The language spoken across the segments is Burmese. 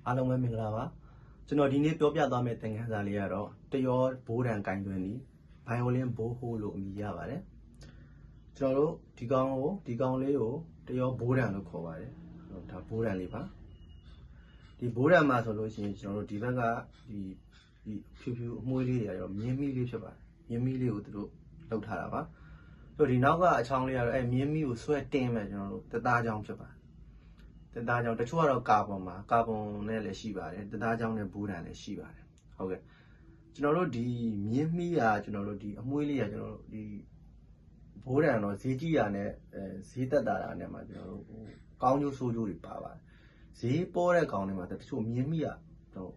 အားလုံးပဲမင်္ဂလာပါကျွန်တော်ဒီနေ့ပြောပြသွားမယ့်သင်ခန်းစာလေးကတော့တရောဘိုးတံကင်တွင်ဒီဗိုင်ယိုလင်းဘိုးဟိုးလို့အမည်ရပါတယ်ကျွန်တော်တို့ဒီကောင်လေးကိုတရောဘိုးတံလို့ခေါ်ပါတယ်ဒါဘိုးတံလေးပါဒီဘိုးတံမှာဆိုလို့ရှိရင်ကျွန်တော်တို့ဒီဘက်ကဒီဖြူဖြူအမွှေးလေးတွေရောမြင်းမီးလေးဖြစ်ပါတယ်မြင်းမီးလေးကိုသူတို့လောက်ထားတာပါဆိုဒီနောက်ကအချောင်းလေးကတော့မြင်းမီးကိုဆွဲတင်းမယ်ကျွန်တော်တို့တသားချောင်းဖြစ်ပါတယ်တသားချောင်းတချို့ကတော့ကာဗွန်နဲ့လည်းရှိပါတယ်တသားချောင်းနဲ့ဘိုးတံလည်းရှိပါတယ်ဟုတ်ကဲ့ကျွန်တော်တို့ဒီမြင်းမီးကကျွန်တော်တို့ဒီအမွှေးလေးကကျွန်တော်တို့ဒီဘိုးတံတော့ဈေးကြီးတာနဲ့ဈေးသက်တာနဲ့မှာကျွန်တော်တို့ကောင်းကျိုးဆိုးကျိုးတွေပါပါတယ်ဈေးပေါ်တဲ့ကောင်တွေမှာတချို့မြင်းမီးကတော့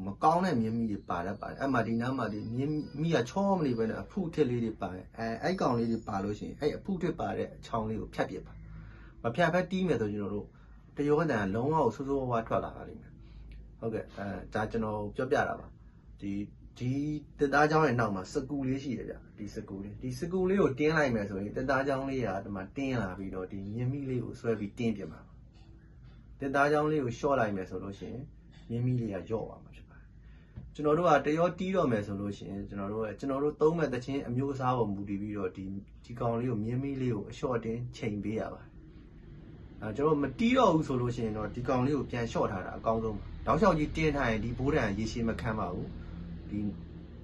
မကောင်းတဲ့မြင်းမီးတွေပါတတ်ပါတယ်အဲ့မှာဒီနားမှာဒီမြင်းမီးကချောမနေပဲနဲ့အဖုထစ်လေးတွေပါတယ်အဲ့ကောင်လေးတွေပါလို့ရှိရင်အဲ့အဖုထစ်ပါတဲ့အချောင်းလေးကိုဖြတ်ပြပါမဖြတ်ဖက်တီးမယ်ဆိုကျွန်တော်တို့တရောတံလုံးဝဆိုးဆိုးဝါးထွက်လာတာလိမ့်မယ်ဟုတ်ကဲ့ဒါကျွန်တော်ပြောပြတာပါဒီတက်သားချောင်းရဲ့နောက်မှာစကူလေးရှိတယ်ဗျဒီစကူလေးကိုတင်းလိုက်မယ်ဆိုရင်တက်သားချောင်းလေးကဒီမှာတင်းလာပြီးတော့ဒီမြင်းမီးလေးကိုဆွဲပြီးတင်းပြမှာတက်သားချောင်းလေးကိုရှော့လိုက်မယ်ဆိုလို့ရှိရင်မြင်းမီးလေးကယော့သွားမှာဖြစ်ပါတယ်ကျွန်တော်တို့ကတရောတီးတော့မယ်ဆိုလို့ရှိရင်ကျွန်တော်တို့သုံးမဲ့တခြင်းအမျိုးအစားပေါ်မူတည်ပြီးတော့ဒီကောင်လေးကိုမြင်းမီးလေးကိုအရှော့တင်းချိန်ပေးရပါတယ်ကျွန်တော်မတီးတော့ဘူးဆိုလို့ရှိရင်တော့ဒီကောင်လေးကိုပြန်လျှော့ထားတာအကောင်းဆုံးတောက်လျှောက်ကြီးတင်းထားရင်ဒီဘိုးတံရေရှည်မခံပါဘူးဒီ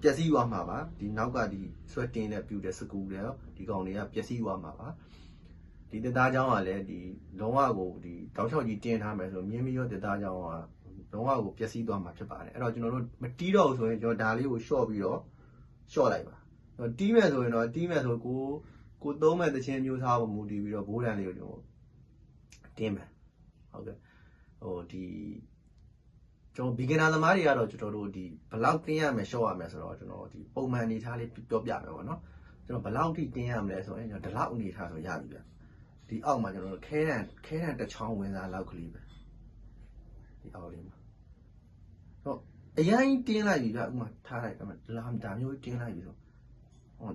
ပျက်စီးသွားမှာပါဒီနောက်ကဒီဆွဲတင်းနဲ့ပြူတဲ့စကူတွေဒီကောင်တွေကပျက်စီးသွားမှာပါဒီတက်သားချောင်းကလည်းဒီလုံးဝကိုဒီတောက်လျှောက်ကြီးတင်းထားမယ်ဆိုမြင်းမီးရောတက်သားချောင်းကလုံးဝကိုပျက်စီးသွားမှာဖြစ်ပါတယ်အဲ့တော့ကျွန်တော်တို့မတီးတော့ဘူးဆိုရင်ကျွန်တော်ဒါလေးကိုလျှော့ပြီးတော့လျှော့လိုက်ပါတီးမယ်ဆိုရင်တော့တီးမယ်ဆိုကိုသုံးမဲ့တခြင်းမျိုးစားပေါ်မူတည်ပြီးတော့ဘိုးတံလေးကိုကျွန်တော်တင်းမယ်ဟုတ်ကဲ့ဒီကျွန်တော် beginner သမားတွေကတော့ကျွန်တော်တို့ဒီဘလောက်တင်းရမယ်ရှော့ရမယ်ဆိုတော့ကျွန်တော်ဒီပုံမှန်အနေထားလေးပြောပြမယ်ပေါ့နော်ကျွန်တော်ဘလောက်ထိတင်းရမလဲဆိုရင်ကျွန်တော်ဒီလောက်အနေထားဆိုရပြီဗျဒီအောက်မှာကျွန်တော်တို့ခဲတံတစ်ချောင်းဝင်စားလောက်ကလေးပဲဒီအောက်လေးမှာတော့အရင်တင်းလိုက်ပြီဗျဥမာထားလိုက်ဒါမျိုးတင်းလိုက်ပြီဆိ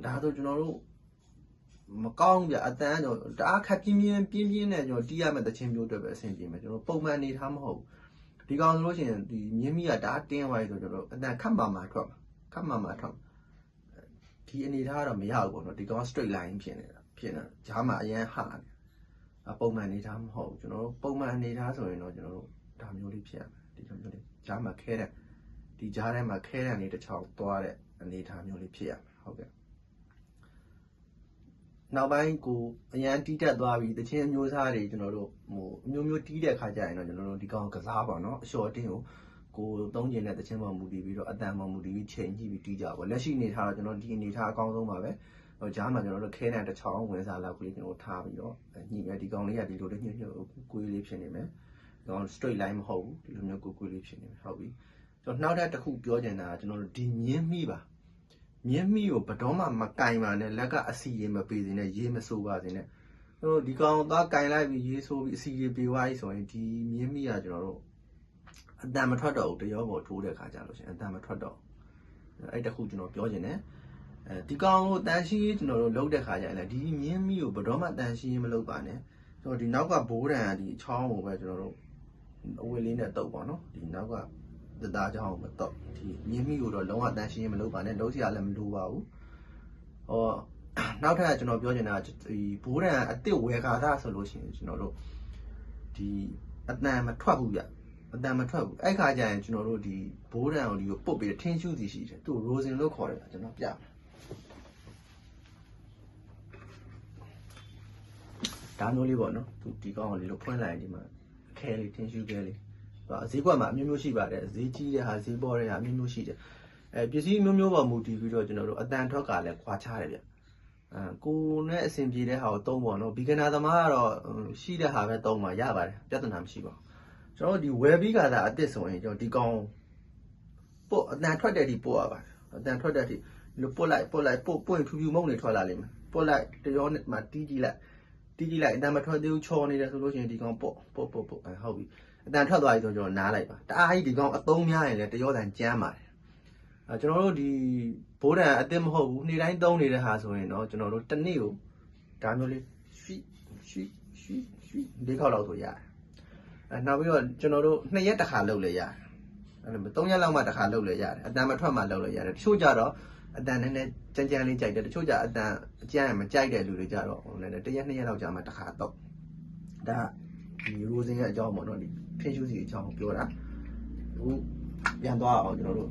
ုဒါဆိုကျွန်တော်တို့မကောင်းပြအတန်းတော့တအားခက်ပြင်းနဲ့ကျွန်တော်တီးရမယ့်တခြင်းမျိုးတွေပဲအဆင်ပြေမယ်ကျွန်တော်ပုံမှန်အနေထားမဟုတ်ဘူးဒီကောင်ဆိုလို့ရှိရင်ဒီမြင်းမီးကတအားတင်းသွားပြီဆိုကျွန်တော်အတန်းခတ်မှထွက်ဒီအနေထားကတော့မရဘူးပေါ့နော်ဒီကောင် straight line ဖြစ်နေတာဂျားမှာအရင်ဟာနေပုံမှန်အနေထားမဟုတ်ဘူးကျွန်တော်တို့ပုံမှန်အနေထားဆိုရင်တော့ကျွန်တော်တို့ဒါမျိုးလေးဖြစ်ရမယ်ဒီလိုမျိုးလေးဂျားမှာခဲတဲ့ဒီဂျားထဲမှာခဲတဲ့အနေတစ်ချောင်းသွားတဲ့အနေထားမျိုးလေးဖြစ်ရမယ်ဟုတ်ကဲ့နောက်ပိုင်းကိုအရန်တီးတက်သွားပြီတခြင်းအမျိုးသားတွေကျွန်တော်တို့အမျိုးတီးတဲ့ခါကျရင်တော့ကျွန်တော်တို့ဒီကောင်ကစားပါတော့အလျှော်တင်းကိုသုံးကျင်တဲ့တခြင်းပေါ်မူတည်ပြီးတော့အတန်ပေါ်မူတည်ပြီးချိန်ကြည့်ပြီးတီးကြပါလက်ရှိအနေထားတော့ကျွန်တော်ဒီအနေထားအကောင်းဆုံးပါပဲဂျားမှာကျွန်တော်တို့ခဲတံတစ်ချောင်းဝင်စားလောက်ကလေးကျွန်တော်ထားပြီးတော့ညှိမယ်ဒီကောင်လေးကဒီလိုလေးညှိကွေးလေးဖြစ်နေမယ်ဒီကောင် straight line မဟုတ်ဘူးဒီလိုမျိုးကွေးလေးဖြစ်နေမယ်ဟုတ်ပြီကျွန်တော်နောက်ထပ်တစ်ခုပြောချင်တာကကျွန်တော်တို့ဒီမြင်းမီးပါမြင်းမီးကိုဘတော်မှမကင်ပါနဲ့လက်ကအစီရေမပေးစေနဲ့ရေမဆိုးပါစေနဲ့ကျွန်တော်ဒီကောင်သားကင်လိုက်ပြီးရေဆိုးပြီးအစီရေပေးသွားပြီဆိုရင်ဒီမြင်းမီးကကျွန်တော်တို့အတန်မထွက်တော့ဘူးတရောပေါ်ထိုးတဲ့ခါကျလို့ရှိရင်အတန်မထွက်တော့အဲ့တခုကျွန်တော်ပြောချင်တယ်ဒီကောင်ကိုတန်ရှင်းရေးကျွန်တော်တို့လုပ်တဲ့ခါကျရင်လည်းဒီမြင်းမီးကိုဘတော်မှတန်ရှင်းရေးမလုပ်ပါနဲ့ကျွန်တော်ဒီနောက်ကဘိုးတံဒီချောင်းကိုပဲကျွန်တော်တို့အဝေးလေးနဲ့တုပ်ပါနော်ဒီနောက်ကတသားချောင်းကိုတော့ဒီမြင်းမီးကိုတော့လုံးဝတန်ရှင်းရေးမလုပ်ပါနဲ့လုံးစရာလည်းမလိုပါဘူးနောက်ထပ်ကျွန်တော်ပြောချင်တာဒီဘိုးတံအစ်စ်ဝယ်ခါသားဆိုလို့ရှိရင်ကျွန်တော်တို့ဒီအတန်မထွက်ဘူးဗျအတန်မထွက်ဘူးအဲ့ခါကျရင်ကျွန်တော်တို့ဒီဘိုးတံကိုဒီကိုပုတ်ပြီးထင်းရှူးစီရှိတယ်သူ့ rosin လို့ခေါ်တယ်ကျွန်တော်ပြမယ်ဒါမျိုးလေးပေါ့နော်သူဒီကောင်ကိုလေးလို့ဖွင့်လိုက်ဒီမှာခဲလေးထင်းရှူးခဲလေးဈေးကွက်မှာအမျိုးမျိုးရှိပါတယ်ဈေးကြီးတဲ့ဟာဈေးပေါ်တဲ့ဟာအမျိုးမျိုးရှိတယ်ပစ္စည်းမျိုးပေါ်မူတည်ပြီးတော့ကျွန်တော်တို့အတန်ထွက်ကလည်းခွာချတယ်ဗျကိုနဲ့အဆင်ပြေတဲ့ဟာကိုသုံးပေါ့နော် beginner သမားကတော့ရှိတဲ့ဟာပဲသုံးမှာရပါတယ်ပြဿနာမရှိပါဘူးကျွန်တော်ဒီ web ကသာအစ်စ်ဆိုရင်ကျွန်တော်ဒီကောင်ပို့အတန်ထွက်တဲ့ဒီပို့ရပါတယ်အတန်ထွက်တဲ့ဒီလိုပို့လိုက်ပွင့်ဖြူဖြူမုံနေထွက်လာလိမ့်မယ်ပို့လိုက်တရောနဲ့မှတီးကြည့်လိုက်အတန်မထွက်သေးဘူးချော်နေတယ်ဆိုလို့ရှိရင်ဒီကောင်ပို့ဟုတ်ပြီအတန်ထွက်သွားပြီဆိုကျွန်တော်နားလိုက်ပါတအားကြီးဒီကောင်အသုံးများရင်လည်းတရောတန်ကြမ်းပါတယ်ကျွန်တော်တို့ဒီဘိုးတံအစ်စ်မဟုတ်ဘူးနေ့တိုင်းသုံးနေတဲ့ဟာဆိုရင်တော့ကျွန်တော်တို့တစ်နေ့ကိုဒါမျိုးလေးရွှီ၄ခေါက်လောက်ဆိုရတယ် နောက်ပြီးတော့ကျွန်တော်တို့2ရက်တစ်ခါလုပ်လဲရတယ်အဲ့လို3ရက်လောက်မှတစ်ခါလုပ်လဲရတယ်အတန်မထွက်မှလုပ်လဲရတယ်တချို့ကြတော့အတန်နည်းနည်းကြမ်းကြမ်းလေးကြိုက်တယ်တချို့ကြအတန်အကျန်းမကြိုက်တဲ့လူတွေကြတော့1ရက်2ရက်လောက်ကြာမှတစ်ခါတော့ဒါဒီရိုးစင်းရဲ့အကြောင်းပေါ့နော်ဒီဖင်းရှူးစီအကြောင်းပြောတာအခုပြန်သွားအောင်ကျွန်တော်တို့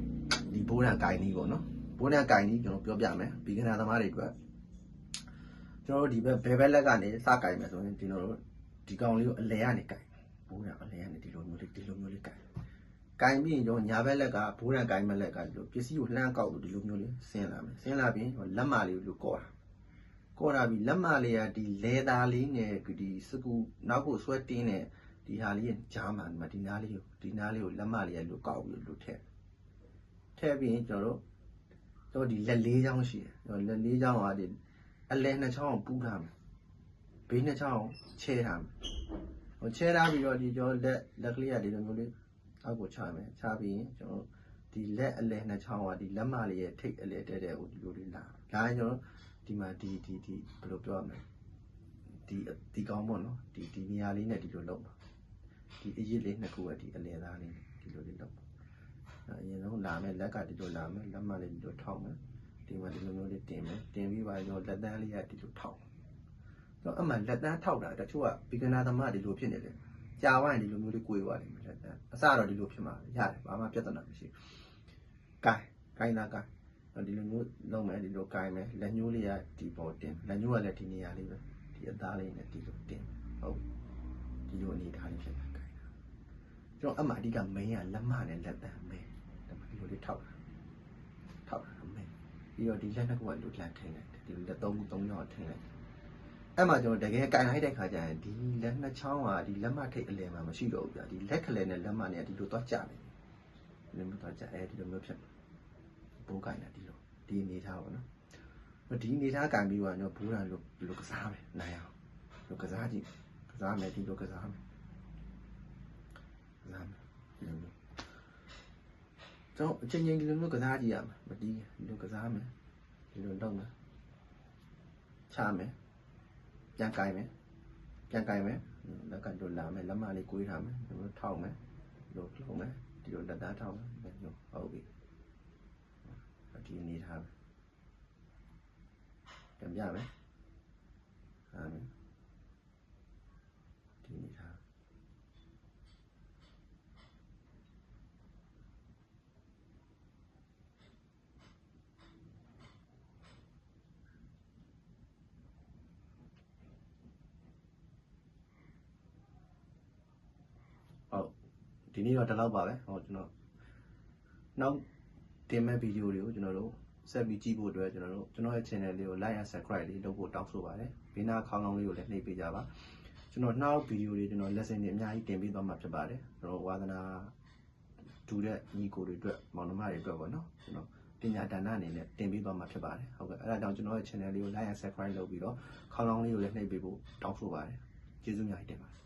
ဒီဘိုးရန်ကိုင်နီးပေါ့နော်ဘိုးရန်ကိုင်နီးကျွန်တော်ပြောပြမယ်ဘီဂနာသမားတွေအတွက်ကျွန်တော်တို့ဒီဘယ်လက်ကနေစကိုင်မယ်ဆိုရင်ကျွန်တော်တို့ဒီကောင်လေးကိုအလဲကနေကိုင်ဘိုးရန်အလဲကနေဒီလိုမျိုးလေးကိုင်ပြီးရင်ကျွန်တော်ညာဘက်လက်ကဘိုးရန်ကိုင်မဲ့လက်ကဒီလိုပစ္စည်းကိုလှမ်းကောက်လို့ဒီလိုမျိုးလေးဆင်းလာမယ်ဆင်းလာပြီးလက်မလေးကိုကော့တာပြီးလက်မလေးကဒီလဲသားလေးနဲ့ဒီစကူနောက်ကိုဆွဲတင်းတဲ့ဒီဟာလေးဂျားမှန်ဒီနားလေးကိုလက်မလေးရလို့ကောက်ပြီးလို့ထည့်ပြီးရင်ကျွန်တော်တို့ဒီလက်လေးချောင်းရှိတယ်လက်လေးချောင်းကဒီအလဲနှစ်ချောင်းပူးထားမယ်ဘေးနှစ်ချောင်းချဲထားမယ်ချဲထားပြီးတော့ဒီကျွန်တော်လက်ကလေးကဒီလိုမျိုးလေးအောက်ကိုချမယ်ချပြီးရင်ကျွန်တော်ဒီလက်အလဲနှစ်ချောင်းကဒီလက်မလေးရဲ့ထိတ်အလဲတဲကိုဒီလိုလေးလာရင်ကျွန်တော်ဒီမှာဒီဘယ်လိုပြောရမလဲဒီကောင်းပေါ့နော်ဒီနေရာလေးနဲ့ဒီလိုလုပ်ပါဒီအရစ်လေးနှစ်ခုကဒီအလဲသားလေးဒီလိုလေးလုပ်ပါအရင်ဆုံးလာမယ်လက်ကဒီလိုလာမယ်လက်မလေးဒီလိုထောက်မယ်ဒီမှာဒီလိုမျိုးလေးတင်မယ်တင်ပြီးပါတော့လက်တန်းလေးကဒီလိုထောက်တော့အမှလက်တန်းထောက်တာတချို့ကဘီဂနာသမားဒီလိုဖြစ်နေတယ်ကြာဝိုင်းဒီလိုမျိုးလေးကိုွေသွားတယ်လက်တန်းအစတော့ဒီလိုဖြစ်မှာရတယ်ဘာမှပြဿနာမရှိဘူးကိုင်းဒီလိုမျိုးလုံးမယ်ဒီလိုကိုင်းမယ်လက်ညှိုးလေးကဒီပေါ်တင်လက်ညှိုးကလည်းဒီနေရာလေးပဲဒီအသားလေးနဲ့ဒီလိုတင်ဟုတ်ဒီလိုအနေထားလေးဖြစ်မှာကိုင်းတာကျွန်တော်အမှအဓိကမင်းကလက်မနဲ့လက်တန်းမင်းဒီလိုလေးထောက်တာမင်းပြီးတော့ဒီလက်နှစ်ခုကလိုလန့်ထင်းလိုက်တယ်ဒီလက်3ရောက်ထင်းလိုက်အဲ့မှာကျွန်တော်တကယ်ကိုင်းလိုက်တဲ့ခါကျရင်ဒီလက်နှစ်ချောင်းကဒီလက်မထိတ်အလယ်မှာမရှိတော့ဘူးဗျာဒီလက်ခလဲနဲ့လက်မနဲ့ဒီလိုသွားကြတယ်ဒီလိုမျိုးသွားကြဒီလိုမျိုးဖြစ်ဘိုးကိုင်တာဒီအနေထားပေါ့နော်ဒီအနေထားကန်ပြီးတော့ကျွန်တော်ဘိုးရန်လို့ကစားမယ်နိုင်အောင်လို့ကစားကြည့်ကစားမယ်ဒီလိုကစားမယ်ဒီလိုမျိုးကျွန်တော်အချိန်ချင်းဒီလိုမျိုးကစားကြည့်ရမှာမတီးဒီလိုကစားမယ်ဒီလိုလုပ်မယ်ချမယ်ပြန်ကိုင်မယ်လက်ကတို့လာမယ်လက်မလေးကိုွေးထားမယ်ဒီလိုထောက်မယ်လို့လုပ်မယ်ဒီလိုလက်သားထောက်မယ်ဟုတ်ပြီဒီအနေထားပြန်ပြမယ်ဟာမယ်ဒီအနေထားဟုတ်ဒီနေ့တော့ဒီလောက်ပါပဲဟောကျွန်တော်နောက်တင်မဲ့ဗီဒီယိုတွေကိုကျွန်တော်တို့ဆက်ပြီးကြည့်ဖို့အတွက်ကျွန်တော်ရဲ့ channel လေးကို like and subscribe လေးလုပ်ဖို့တောင်းဆိုပါတယ်ဘေးနားခေါင်းလောင်းလေးကိုလည်းနှိပ်ပေးကြပါကျွန်တော်နောက်ဗီဒီယိုတွေကျွန်တော် lesson တွေအများကြီးတင်ပေးသွားမှာဖြစ်ပါတယ်ကျွန်တော်ဝါသနာဒူတဲ့ညီကိုတွေအတွက်မောင်နှမတွေအတွက်ပေါ့နော်ကျွန်တော်ပညာဒါနအနေနဲ့တင်ပေးသွားမှာဖြစ်ပါတယ်ဟုတ်ကဲ့အဲ့ဒါကြောင့်ကျွန်တော်ရဲ့ channel လေးကို like and subscribe လုပ်ပြီးတော့ခေါင်းလောင်းလေးကိုလည်းနှိပ်ပေးဖို့တောင်းဆိုပါတယ်ကျေးဇူးများတင်ပါတယ်